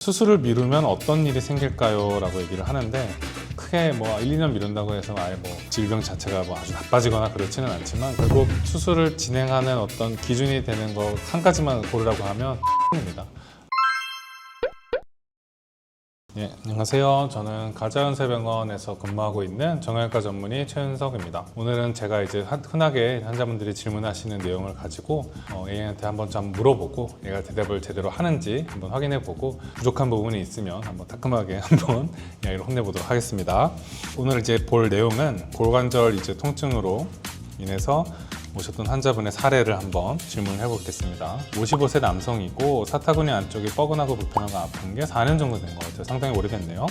수술을 미루면 어떤 일이 생길까요? 라고 얘기를 하는데 크게 뭐 1, 2년 미룬다고 해서 아예 뭐 질병 자체가 뭐 아주 나빠지거나 그렇지는 않지만 결국 수술을 진행하는 어떤 기준이 되는 거 한 가지만 고르라고 하면 입니다. 네, 안녕하세요. 저는 가자연세병원에서 근무하고 있는 정형외과 전문의 최은석입니다. 오늘은 제가 이제 흔하게 환자분들이 질문하시는 내용을 가지고 A한테 한번 좀 물어보고 얘가 대답을 제대로 하는지 한번 확인해보고 부족한 부분이 있으면 한번 따끔하게 한번 이야기를 혼내보도록 하겠습니다. 오늘 이제 볼 내용은 골관절 이제 통증으로 인해서 오셨던 환자분의 사례를 한번 질문을 해보겠습니다. 55세 남성이고 사타구니 안쪽이 뻐근하고 불편하고 아픈 게 4년 정도 된 것 같아요. 상당히 오래됐네요.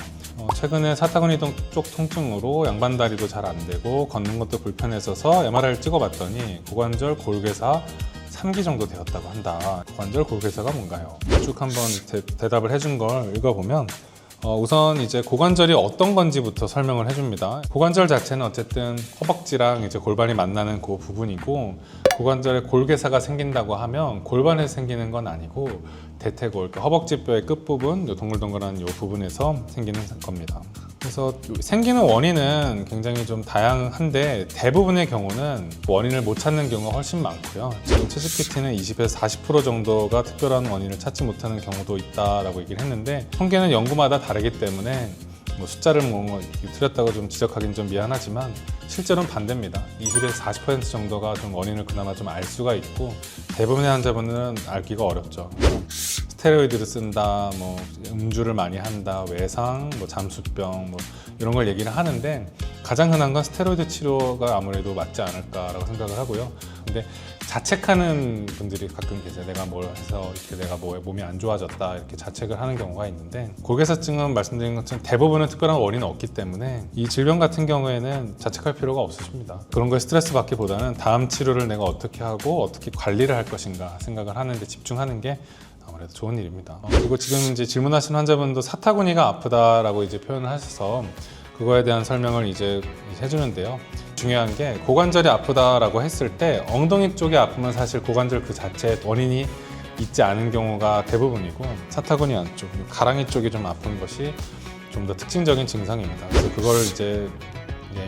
최근에 사타구니 쪽 통증으로 양반다리도 잘 안 되고 걷는 것도 불편해져서 MRI를 찍어봤더니 고관절 골괴사 3기 정도 되었다고 한다. 고관절 골괴사가 뭔가요? 쭉 한번 대답을 해준 걸 읽어보면 우선 이제 고관절이 어떤 건지부터 설명을 해줍니다. 고관절 자체는 어쨌든 허벅지랑 이제 골반이 만나는 그 부분이고, 고관절에 골괴사가 생긴다고 하면 골반에서 생기는 건 아니고 대퇴골, 그러니까 허벅지뼈의 끝부분, 동글동글한 이 부분에서 생기는 겁니다. 그래서 생기는 원인은 굉장히 좀 다양한데 대부분의 경우는 원인을 못 찾는 경우가 훨씬 많고요. 지금 채찍PT는 20에서 40% 정도가 특별한 원인을 찾지 못하는 경우도 있다라고 얘기를 했는데, 통계는 연구마다 다르기 때문에 뭐 숫자를 틀렸다고 좀 지적하기는 좀 미안하지만 실제로는 반대입니다. 20에서 40% 정도가 좀 원인을 그나마 좀 알 수가 있고, 대부분의 환자분들은 알기가 어렵죠. 스테로이드를 쓴다, 뭐 음주를 많이 한다, 외상, 뭐 잠수병, 뭐 이런 걸 얘기를 하는데 가장 흔한 건 스테로이드 치료가 아무래도 맞지 않을까라고 생각을 하고요. 근데 자책하는 분들이 가끔 계세요. 내가 뭘 해서 이렇게 내가 뭐 몸이 안 좋아졌다 이렇게 자책을 하는 경우가 있는데, 골괴사증은 말씀드린 것처럼 대부분은 특별한 원인은 없기 때문에 이 질병 같은 경우에는 자책할 필요가 없으십니다. 그런 거에 스트레스 받기보다는 다음 치료를 내가 어떻게 하고 어떻게 관리를 할 것인가 생각을 하는데 집중하는 게 아무래도 좋은 일입니다. 그리고 지금 이제 질문하신 환자분도 사타구니가 아프다라고 이제 표현을 하셔서 그거에 대한 설명을 이제 해주는데요. 중요한 게 고관절이 아프다라고 했을 때 엉덩이 쪽이 아프면 사실 고관절 그 자체에 원인이 있지 않은 경우가 대부분이고, 사타구니 안쪽, 가랑이 쪽이 좀 아픈 것이 좀 더 특징적인 증상입니다. 그래서 그걸 이제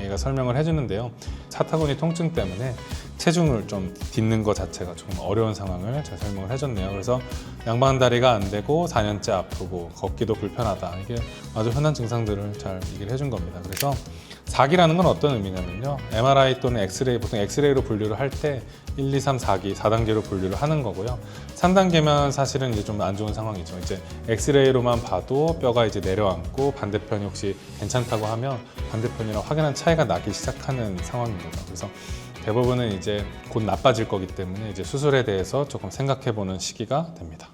얘가 설명을 해주는데요. 사타구니 통증 때문에 체중을 좀 딛는 것 자체가 조금 어려운 상황을 잘 설명을 해줬네요. 그래서 양반다리가 안 되고 4년째 아프고 걷기도 불편하다. 이게 아주 흔한 증상들을 잘 얘기를 해준 겁니다. 그래서 4기라는 건 어떤 의미냐면요. MRI 또는 엑스레이, 보통 엑스레이로 분류를 할 때 1, 2, 3, 4기, 4단계로 분류를 하는 거고요. 3단계면 사실은 이제 좀 안 좋은 상황이죠. 이제 엑스레이로만 봐도 뼈가 이제 내려앉고 반대편이 혹시 괜찮다고 하면 반대편이랑 확연한 차이가 나기 시작하는 상황입니다. 그래서 대부분은 이제 곧 나빠질 거기 때문에 이제 수술에 대해서 조금 생각해-보는 시기가 됩니다.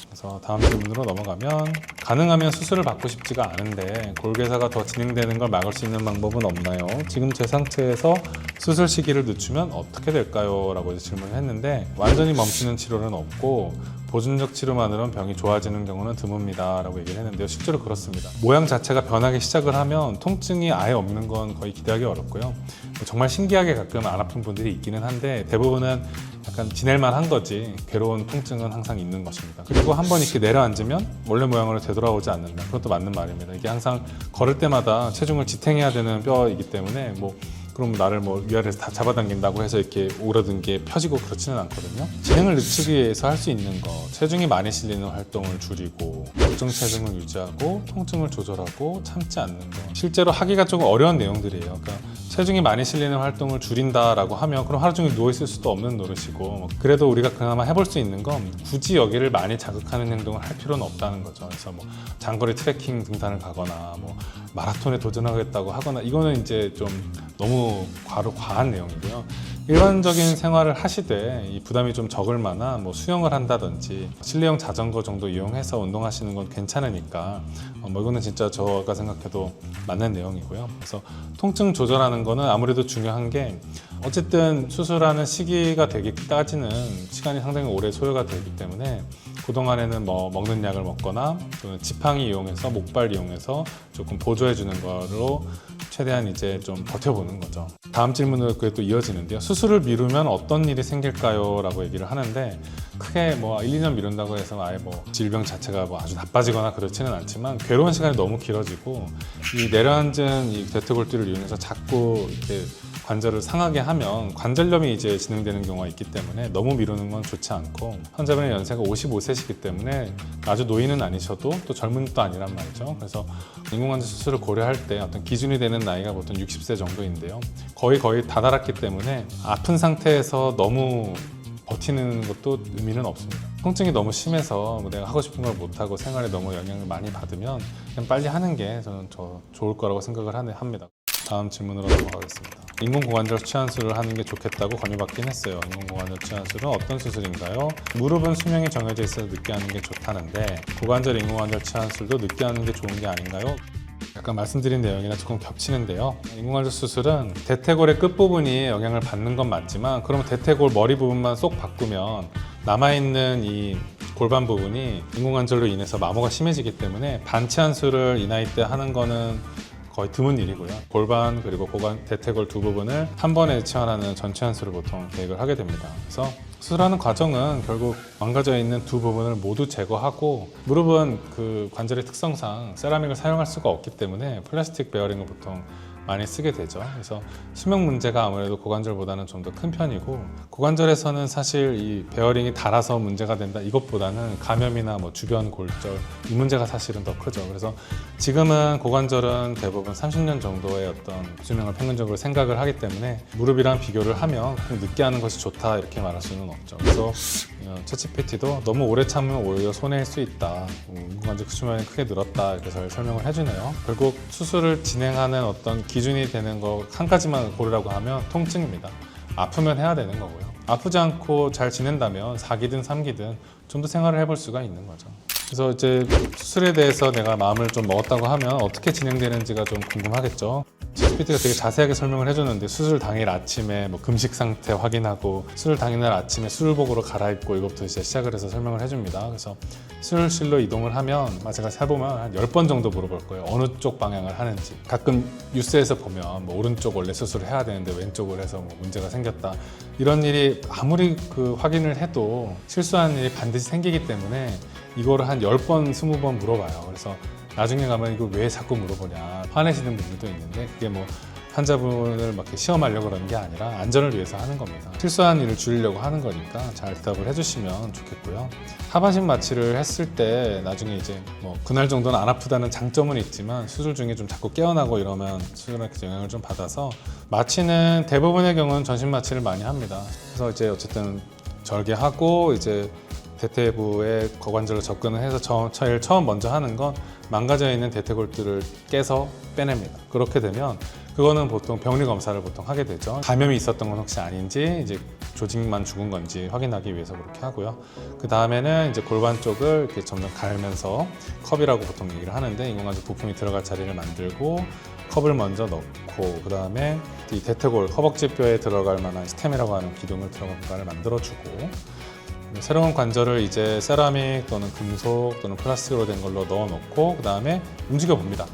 그래서 다음 질문으로 넘어가면, 가능하면 수술을 받고 싶지가 않은데 골괴사가 더 진행되는 걸 막을 수 있는 방법은 없나요? 지금 제 상태에서 수술 시기를 늦추면 어떻게 될까요? 라고 질문을 했는데, 완전히 멈추는 치료는 없고 보존적 치료만으로는 병이 좋아지는 경우는 드뭅니다 라고 얘기를 했는데요. 실제로 그렇습니다. 모양 자체가 변하기 시작을 하면 통증이 아예 없는 건 거의 기대하기 어렵고요. 정말 신기하게 가끔 안 아픈 분들이 있기는 한데 대부분은 약간 지낼만 한 거지 괴로운 통증은 항상 있는 것입니다. 그리고 한번 이렇게 내려앉으면 원래 모양으로 되돌아오지 않는다. 그것도 맞는 말입니다. 이게 항상 걸을 때마다 체중을 지탱해야 되는 뼈이기 때문에 그럼 나를 위아래에서 다 잡아당긴다고 해서 이렇게 오그라든 게 펴지고 그렇지는 않거든요. 진행을 늦추기 위해서 할 수 있는 거, 체중이 많이 실리는 활동을 줄이고 적정 체중을 유지하고 통증을 조절하고 참지 않는 거, 실제로 하기가 조금 어려운 내용들이에요. 그러니까 체중이 많이 실리는 활동을 줄인다라고 하면 그럼 하루 종일 누워있을 수도 없는 노릇이고, 그래도 우리가 그나마 해볼 수 있는 건 굳이 여기를 많이 자극하는 행동을 할 필요는 없다는 거죠. 그래서 장거리 트레킹 등산을 가거나 마라톤에 도전하겠다고 하거나 이거는 이제 좀 너무 과한 내용이고요. 일반적인 생활을 하시되 이 부담이 좀 적을 만한 수영을 한다든지 실내용 자전거 정도 이용해서 운동하시는 건 괜찮으니까 이거는 진짜 제가 생각해도 맞는 내용이고요. 그래서 통증 조절하는 거는 아무래도 중요한 게, 어쨌든 수술하는 시기가 되기까지는 시간이 상당히 오래 소요가 되기 때문에 그동안에는 먹는 약을 먹거나 또는 지팡이 이용해서 목발 이용해서 조금 보조해 주는 거로 최대한 이제 좀 버텨보는 거죠. 다음 질문으로 그게 또 이어지는데요. 수술을 미루면 어떤 일이 생길까요? 라고 얘기를 하는데 크게 뭐 1, 2년 미룬다고 해서 아예 뭐 질병 자체가 뭐 아주 나빠지거나 그렇지는 않지만 괴로운 시간이 너무 길어지고 이 내려앉은 이 대퇴골두를 이용해서 자꾸 이렇게 관절을 상하게 하면 관절염이 이제 진행되는 경우가 있기 때문에 너무 미루는 건 좋지 않고 환자분의 연세가 55세시기 때문에 아주 노인은 아니셔도 또 젊은 또 아니란 말이죠. 그래서 인공관절 수술을 고려할 때 어떤 기준이 되는 나이가 보통 60세 정도인데요. 거의 다다랐기 때문에 아픈 상태에서 너무 버티는 것도 의미는 없습니다. 통증이 너무 심해서 내가 하고 싶은 걸 못하고 생활에 너무 영향을 많이 받으면 그냥 빨리 하는 게 저는 좋을 거라고 생각을 합니다. 다음 질문으로 넘어가겠습니다. 인공고관절 치환술을 하는 게 좋겠다고 권유받긴 했어요. 인공고관절 치환술은 어떤 수술인가요? 무릎은 수명이 정해져 있어서 늦게 하는 게 좋다는데 고관절 인공관절 치환술도 늦게 하는 게 좋은 게 아닌가요? 약간 말씀드린 내용이랑 조금 겹치는데요. 인공관절 수술은 대퇴골의 끝부분이 영향을 받는 건 맞지만 그러면 대퇴골 머리 부분만 쏙 바꾸면 남아있는 이 골반 부분이 인공관절로 인해서 마모가 심해지기 때문에 반치환술을 이 나이 때 하는 거는 거의 드문 일이고요. 골반 그리고 대퇴골 두 부분을 한 번에 치환하는 전치환술을 보통 계획을 하게 됩니다. 그래서 수술하는 과정은 결국 망가져 있는 두 부분을 모두 제거하고 무릎은 그 관절의 특성상 세라믹을 사용할 수가 없기 때문에 플라스틱 베어링을 보통 많이 쓰게 되죠. 그래서 수명 문제가 아무래도 고관절보다는 좀 더 큰 편이고 고관절에서는 사실 이 베어링이 닳아서 문제가 된다 이것보다는 감염이나 뭐 주변 골절 이 문제가 사실은 더 크죠. 그래서 지금은 고관절은 대부분 30년 정도의 어떤 수명을 평균적으로 생각을 하기 때문에 무릎이랑 비교를 하면 꼭 늦게 하는 것이 좋다 이렇게 말할 수는 없죠. 그래서 챗GPT도 너무 오래 참으면 오히려 손해일 수 있다. 인공관절 수명이 크게 늘었다 이렇게 잘 설명을 해주네요. 결국 수술을 진행하는 어떤 기준이 되는 거 한 가지만 고르라고 하면 통증입니다. 아프면 해야 되는 거고요. 아프지 않고 잘 지낸다면 4기든 3기든 좀 더 생활을 해볼 수가 있는 거죠. 그래서 이제 수술에 대해서 내가 마음을 좀 먹었다고 하면 어떻게 진행되는지가 좀 궁금하겠죠. ChatGPT가 되게 자세하게 설명을 해주는데 수술 당일 아침에 뭐 금식 상태 확인하고 수술 당일날 아침에 수술복으로 갈아입고 이것부터 이제 시작을 해서 설명을 해줍니다. 그래서 수술실로 이동을 하면 제가 세보면 한 10번 정도 물어볼 거예요. 어느 쪽 방향을 하는지. 가끔 뉴스에서 보면 뭐 오른쪽 원래 수술을 해야 되는데 왼쪽을 해서 뭐 문제가 생겼다. 이런 일이 아무리 그 확인을 해도 실수하는 일이 반드시 생기기 때문에 이거를 한 10번, 20번 물어봐요. 그래서 나중에 가면 이거 왜 자꾸 물어보냐 화내시는 분들도 있는데 그게 뭐 환자분을 막 이렇게 시험하려고 그러는 게 아니라 안전을 위해서 하는 겁니다. 실수한 일을 줄이려고 하는 거니까 잘 대답을 해주시면 좋겠고요. 하반신 마취를 했을 때 나중에 이제 뭐 그날 정도는 안 아프다는 장점은 있지만 수술 중에 좀 자꾸 깨어나고 이러면 수술에 영향을 좀 받아서 마취는 대부분의 경우는 전신 마취를 많이 합니다. 그래서 이제 어쨌든 절개하고 이제 대퇴부에 고관절로 접근을 해서 제일 처음 먼저 하는 건 망가져 있는 대퇴골두를 깨서 빼냅니다. 그렇게 되면 그거는 보통 병리 검사를 보통 하게 되죠. 감염이 있었던 건 혹시 아닌지 이제 조직만 죽은 건지 확인하기 위해서 그렇게 하고요. 그 다음에는 이제 골반 쪽을 이렇게 점점 갈면서 컵이라고 보통 얘기를 하는데 인공관절 부품이 들어갈 자리를 만들고 컵을 먼저 넣고 그 다음에 이 대퇴골 허벅지뼈에 들어갈 만한 스템이라고 하는 기둥을 들어갈 공간을 만들어주고 새로운 관절을 이제 세라믹 또는 금속 또는 플라스틱으로 된 걸로 넣어놓고 그 다음에 움직여 봅니다.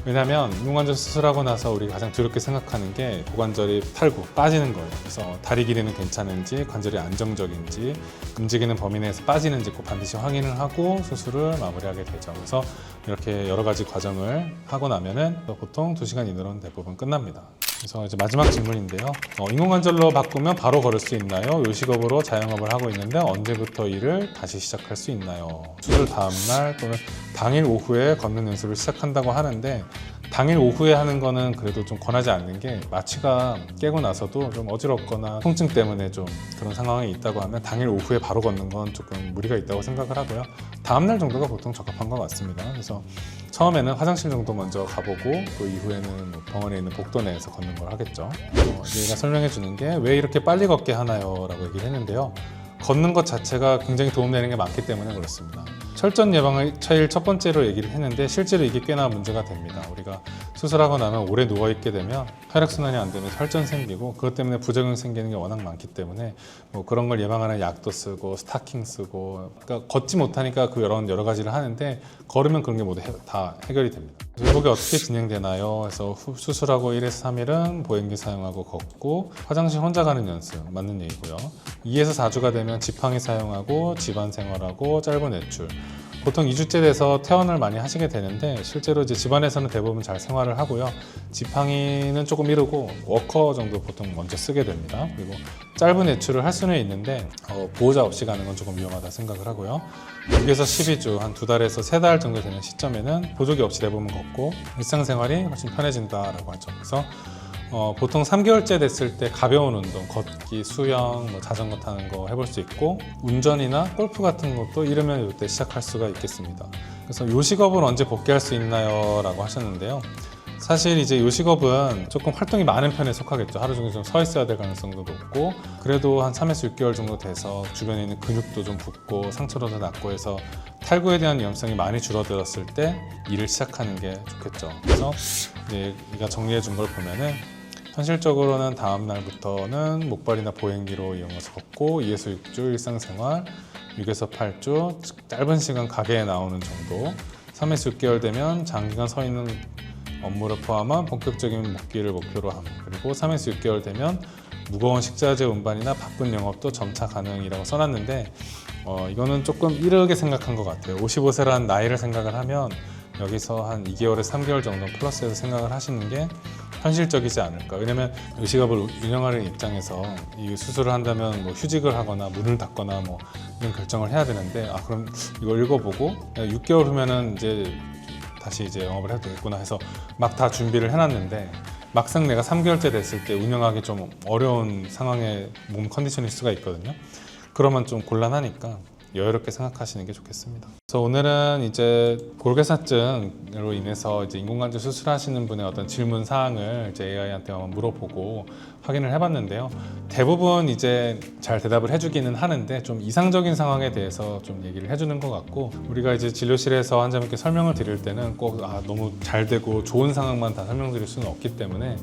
왜냐하면 인공관절 수술하고 나서 우리가 가장 두렵게 생각하는 게 고관절이 탈구, 빠지는 거예요. 그래서 다리 길이는 괜찮은지, 관절이 안정적인지, 움직이는 범위 내에서 빠지는지 꼭 반드시 확인을 하고 수술을 마무리하게 되죠. 그래서 이렇게 여러 가지 과정을 하고 나면은 보통 2시간 이내로는 대부분 끝납니다. 그래서 이제 마지막 질문인데요. 인공관절로 바꾸면 바로 걸을 수 있나요? 요식업으로 자영업을 하고 있는데 언제부터 일을 다시 시작할 수 있나요? 수술 다음날 또는 당일 오후에 걷는 연습을 시작한다고 하는데 당일 오후에 하는 거는 그래도 좀 권하지 않는 게 마취가 깨고 나서도 좀 어지럽거나 통증 때문에 좀 그런 상황이 있다고 하면 당일 오후에 바로 걷는 건 조금 무리가 있다고 생각을 하고요. 다음날 정도가 보통 적합한 것 같습니다. 그래서 처음에는 화장실 정도 먼저 가보고 또 이후에는 병원에 있는 복도 내에서 걷는 걸 하겠죠. 얘가 설명해 주는 게 왜 이렇게 빨리 걷게 하나요? 라고 얘기를 했는데요. 걷는 것 자체가 굉장히 도움되는 게 많기 때문에 그렇습니다. 철전 예방을 제일 첫 번째로 얘기를 했는데 실제로 이게 꽤나 문제가 됩니다. 우리가 수술하고 나면 오래 누워있게 되면 혈액순환이 안 되면 혈전 생기고 그것 때문에 부작용 생기는 게 워낙 많기 때문에 뭐 그런 걸 예방하는 약도 쓰고 스타킹 쓰고 그러니까 걷지 못하니까 그 여러 가지를 하는데 걸으면 그런 게 모두 다 해결이 됩니다. 회복이 어떻게 진행되나요? 그래서 수술하고 1에서 3일은 보행기 사용하고 걷고 화장실 혼자 가는 연습 맞는 얘기고요. 2에서 4주가 되면 지팡이 사용하고 집안 생활하고 짧은 외출 보통 2주째 돼서 퇴원을 많이 하시게 되는데 실제로 이제 집안에서는 대부분 잘 생활을 하고요. 지팡이는 조금 미루고 워커 정도 보통 먼저 쓰게 됩니다. 그리고 짧은 외출을 할 수는 있는데 보호자 없이 가는 건 조금 위험하다 생각을 하고요. 6에서 12주 한 2달에서 3달 정도 되는 시점에는 보조기 없이 대부분 걷고 일상생활이 훨씬 편해진다라고 하죠. 그래서 보통 3개월째 됐을 때 가벼운 운동, 걷기, 수영, 뭐 자전거 타는 거 해볼 수 있고 운전이나 골프 같은 것도 이르면 이때 시작할 수가 있겠습니다. 그래서 요식업은 언제 복귀할 수 있나요? 라고 하셨는데요. 사실 이제 요식업은 조금 활동이 많은 편에 속하겠죠. 하루 종일 좀 서 있어야 될 가능성도 높고 그래도 한 3에서 6개월 정도 돼서 주변에 있는 근육도 좀 붓고 상처도 낫고 해서 탈구에 대한 위험성이 많이 줄어들었을 때 일을 시작하는 게 좋겠죠. 그래서 이제 우리가 정리해 준 걸 보면은 현실적으로는 다음 날부터는 목발이나 보행기로 이용해서 걷고 2에서 6주 일상생활 6에서 8주 짧은 시간 가게에 나오는 정도 3에서 6개월 되면 장기간 서 있는 업무를 포함한 본격적인 복귀를 목표로 함 그리고 3에서 6개월 되면 무거운 식자재 운반이나 바쁜 영업도 점차 가능이라고 써놨는데 이거는 조금 이르게 생각한 것 같아요. 55세라는 나이를 생각을 하면 여기서 한 2개월에서 3개월 정도 플러스해서 생각을 하시는 게 현실적이지 않을까. 왜냐면 요식업을 운영하는 입장에서 이 수술을 한다면 뭐 휴직을 하거나 문을 닫거나 뭐 이런 결정을 해야 되는데 그럼 이걸 읽어보고 6개월 후면은 이제 다시 이제 영업을 해도 되겠구나 해서 막 다 준비를 해놨는데 막상 내가 3개월째 됐을 때 운영하기 좀 어려운 상황의 몸 컨디션일 수가 있거든요. 그러면 좀 곤란하니까 여유롭게 생각하시는 게 좋겠습니다. 그래서 오늘은 이제 골격사증으로 인해서 이제 인공관절 수술하시는 분의 어떤 질문 사항을 이제 AI한테 한번 물어보고 확인을 해봤는데요. 대부분 이제 잘 대답을 해주기는 하는데 좀 이상적인 상황에 대해서 좀 얘기를 해주는 것 같고 우리가 이제 진료실에서 환자분께 설명을 드릴 때는 꼭 너무 잘 되고 좋은 상황만 다 설명드릴 수는 없기 때문에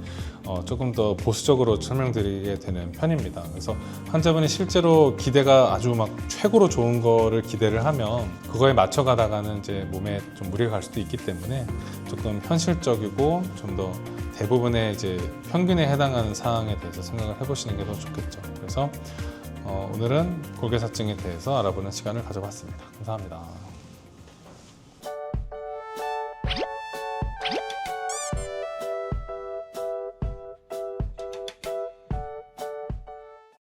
조금 더 보수적으로 설명드리게 되는 편입니다. 그래서 환자분이 실제로 기대가 아주 막 최고로 좋은 거를 기대를 하면 그거에 맞춰가다가는 이제 몸에 좀 무리가 갈 수도 있기 때문에 조금 현실적이고 좀 더 대부분의 이제 평균에 해당하는 사항에 대해서 생각을 해보시는 게 더 좋겠죠. 그래서 오늘은 골격사증에 대해서 알아보는 시간을 가져봤습니다. 감사합니다.